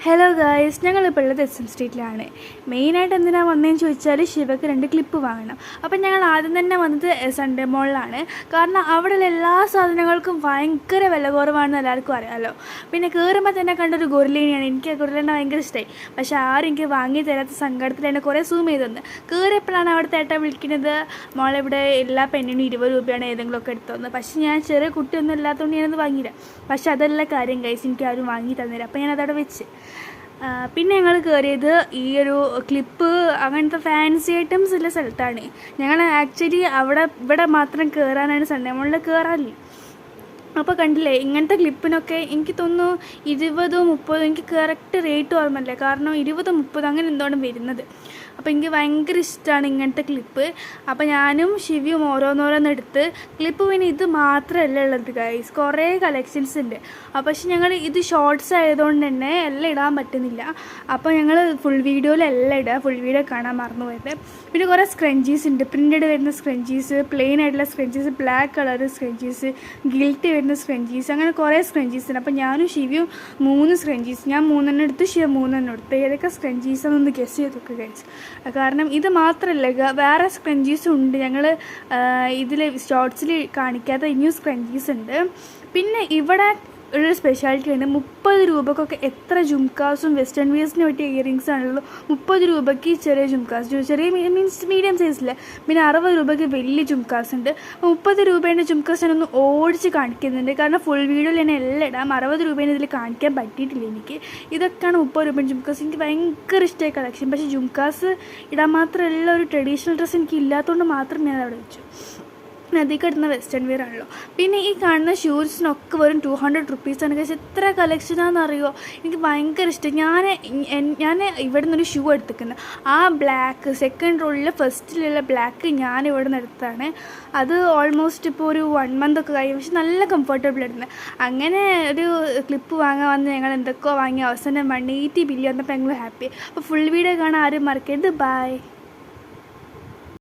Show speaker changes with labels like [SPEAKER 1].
[SPEAKER 1] Hello guys, ഞങ്ങളിപ്പോൾ ഉള്ളത് SM സ്ട്രീറ്റിലാണ്. മെയിനായിട്ട് എന്തിനാണ് വന്നതെന്ന് ചോദിച്ചാൽ ശിവക്ക് 2 ക്ലിപ്പ് വാങ്ങണം. അപ്പം ഞങ്ങൾ ആദ്യം തന്നെ വന്നത് സൺഡേ മോളിലാണ്. കാരണം അവിടെയുള്ള എല്ലാ സാധനങ്ങൾക്കും ഭയങ്കര വില കുറവാണെന്ന് എല്ലാവർക്കും അറിയാമല്ലോ. പിന്നെ കയറുമ്പോൾ തന്നെ കണ്ടൊരു ഗൊറിലേനെയാണ്. എനിക്ക് ആ ഗൊറിലേനെ ഭയങ്കര ഇഷ്ടമായി. പക്ഷേ ആരും എനിക്ക് വാങ്ങി തരാത്ത സങ്കടത്തിൽ എന്നെ കുറേ സൂം ചെയ്ത് തന്നു. കയറിയപ്പോഴാണ് അവിടുത്തെ ഏട്ടൻ വിളിക്കുന്നത്, മോളിവിടെ എല്ലാ പെണ്ണിനും 20 രൂപയാണ് ഏതെങ്കിലുമൊക്കെ എടുത്തത്. പക്ഷേ ഞാൻ ചെറിയ കുട്ടിയൊന്നും ഇല്ലാത്തതുകൊണ്ട് ഞാനത് വാങ്ങിയില്ല. പക്ഷേ അതല്ല കാര്യം ഗൈസ്, എനിക്ക് ആരും വാങ്ങി തന്നില്ല. അപ്പോൾ ഞാനതവിടെ വെച്ച് പിന്നെ ഞങ്ങൾ കയറിയത് ഈ ഒരു ക്ലിപ്പ് അങ്ങനത്തെ ഫാൻസി ഐറ്റംസ് ഉള്ള സ്ഥലത്താണ്. ഞങ്ങൾ ആക്ച്വലി ഇവിടെ മാത്രം കയറാനാണ് സൺഡേ മോളിൽ കയറാറില്ല. അപ്പോൾ കണ്ടില്ലേ, ഇങ്ങനത്തെ ക്ലിപ്പിനൊക്കെ എനിക്ക് തോന്നുന്നു 20-30, എനിക്ക് കറക്റ്റ് റേറ്റ് ഓർമ്മയില്ല. കാരണം 20-30 അങ്ങനെ എന്താണ് വരുന്നത്. അപ്പോൾ എനിക്ക് ഭയങ്കര ഇഷ്ടമാണ് ഇങ്ങനത്തെ ക്ലിപ്പ്. അപ്പോൾ ഞാനും ശിവയും ഓരോന്നോരോന്നെടുത്ത് ക്ലിപ്പ്. പിന്നെ ഇത് മാത്രമല്ല ഉള്ളത് ഗൈസ്, കുറേ കളക്ഷൻസ് ഉണ്ട്. പക്ഷെ ഞങ്ങൾ ഇത് ഷോർട്സ് ആയതുകൊണ്ട് തന്നെ എല്ലാം ഇടാൻ പറ്റുന്നില്ല. അപ്പോൾ ഞങ്ങൾ ഫുൾ വീഡിയോയിലെല്ലാം ഇടുക. ഫുൾ വീഡിയോ കാണാൻ മറന്നു പോയത്. പിന്നെ കുറേ സ്ക്രഞ്ചീസ് ഉണ്ട്, പ്രിൻറ്റഡ് വരുന്ന സ്ക്രഞ്ചീസ്, പ്ലെയിൻ ആയിട്ടുള്ള scrunchies, black colour scrunchies, gilt വരുന്ന സ്ക്രഞ്ചീസ്, അങ്ങനെ കുറേ സ്ക്രഞ്ചീസ് ഉണ്ട്. അപ്പോൾ ഞാനും ശിവയും 3 സ്ക്രഞ്ചീസ്, ഞാൻ 3 എടുത്ത്, ശിവ 3 എടുത്ത്. ഏതൊക്കെ സ്ക്രഞ്ചീസാണെന്നൊന്ന് ഗസ് ചെയ്തൊക്കെ ഗൈസ്. കാരണം ഇത് മാത്രമല്ല, വേറെ സ്ക്രഞ്ചീസും ഉണ്ട്. ഞങ്ങൾ ഇതിൽ ഷോർട്സിൽ കാണിക്കാത്ത ഇനിയും സ്ക്രഞ്ചീസ് ഉണ്ട്. പിന്നെ ഇവിടെ ഒരു സ്പെഷ്യാലിറ്റി ഉണ്ട്. 30 രൂപക്കൊക്കെ എത്ര ജുംക്കാസും വെസ്റ്റേൺ വിയേഴ്സിന് പറ്റിയ ഇയറിങ്സ് ആണല്ലോ. 30 രൂപയ്ക്ക് ചെറിയ ജുംക്കാസ്, ചെറിയ മീൻസ് മീഡിയം സൈസിൽ. പിന്നെ 60 രൂപയ്ക്ക് വലിയ ജുംക്കാസ് ഉണ്ട്. 30 രൂപേൻ്റെ ജുംക്കാസ് ഞാനൊന്ന് ഓടിച്ച് കാണിക്കുന്നുണ്ട്. കാരണം ഫുൾ വീഡിയോയിൽ ഞാൻ എല്ലാം ഇടാം. 60 രൂപേനെ ഇതിൽ കാണിക്കാൻ പറ്റിയിട്ടില്ല എനിക്ക്. ഇതൊക്കെയാണ് 30 രൂപേൻ്റെ ജുംക്കാസ്. എനിക്ക് ഭയങ്കര ഇഷ്ടമായ കളക്ഷൻ. പക്ഷേ ജുംക്കാസ് ഇടാൻ മാത്രമല്ല, ഒരു ട്രഡീഷണൽ ഡ്രസ്സ് എനിക്ക് ഇല്ലാത്തതുകൊണ്ട് മാത്രം ഞാൻ അവിടെ വെച്ചു. അധികം ഇടുന്ന വെസ്റ്റേൺ വെയർ ആണല്ലോ. പിന്നെ ഈ കാണുന്ന ഷൂസിനൊക്കെ വെറും 200 റുപ്പീസാണ്. പക്ഷേ എത്ര കളക്ഷനാണെന്ന് അറിയുമോ. എനിക്ക് ഭയങ്കര ഇഷ്ടം. ഞാൻ ഇവിടെ നിന്നൊരു ഷൂ എടുത്തിരിക്കുന്നത്. ആ ബ്ലാക്ക് സെക്കൻഡ് റോളിൽ ഫസ്റ്റിലുള്ള ബ്ലാക്ക് ഞാൻ ഇവിടെ നിന്ന് എടുത്തതാണ്. അത് ഓൾമോസ്റ്റ് ഇപ്പോൾ ഒരു 1 മന്ത് ഒക്കെ കഴിയും. പക്ഷെ നല്ല കംഫർട്ടബിൾ ആയിരുന്നു. അങ്ങനെ ഒരു ക്ലിപ്പ് വാങ്ങാൻ വന്ന് ഞങ്ങൾ എന്തൊക്കെയോ വാങ്ങി. അവസാനം 180 ബില്ല് വന്നപ്പോൾ ഞങ്ങൾ ഹാപ്പി. അപ്പോൾ ഫുൾ വീഡിയോ കാണാൻ ആരും മറക്കരുത്. ബൈ.